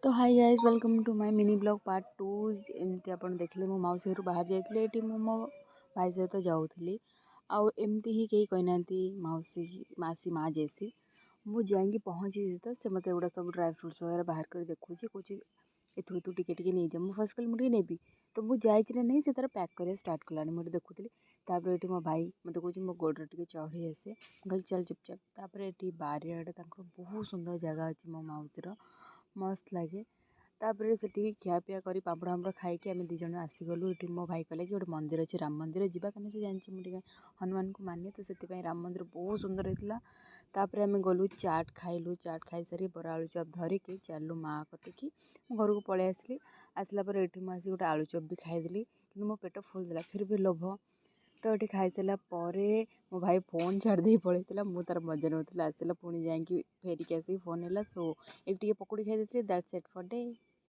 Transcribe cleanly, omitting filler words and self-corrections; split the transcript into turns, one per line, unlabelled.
तो hi guys, welcome to my mini blog part 2। एमती आप देखिले मो मौसी घर बाहर जाइए ये मो भाई सहित जाऊँगी आमती ही कहीं कही ना मौसी मासी माँ जैसी मुझे जाकि पहुँची तो से मत एगुड़ा सब ड्राई फ्रुट्स वगैरह बाहर कर देखुची कौच एथु तू टिके नहीं जा फर्स्ट कहली मुझे नेबी तो मुझे जाइए नहीं से तार पैक कर स्टार्ट कलानी मुझे देखुली ये मो भाई मत कौन मो गोड़ टे चढ़ी आसे कहली चल चुपचाप ये बारियाड़े बहुत सुंदर जगह अच्छी मो मौसीर मस्त लगे तापर से खियापिया कर पापड़ फापड़ खाई आम दीज आसीगलु ये मो भाई कहला कि गोटे मंदिर अच्छे राम मंदिर जावा कहीं से जानी मुझे हनुमान को माने तो से राम मंदिर बहुत सुंदर होता। तापर आम गलु चाट खाई सारी बरा आलू चप धरिकी चलू माँ कतिकी घर को पलि आसली आसला ये मुझे गोटे आलू चप भी खाईदेली कि मो पेट फुल देला फिर भी लोभ तो ये खाई सारा मो भाई फोन छाड़ दे पलैला मु तार मजा नौला आसला पुणी जा फेरिक आसिक फोन है सो ये पकड़ी खाई दैट्स इट फॉर डे।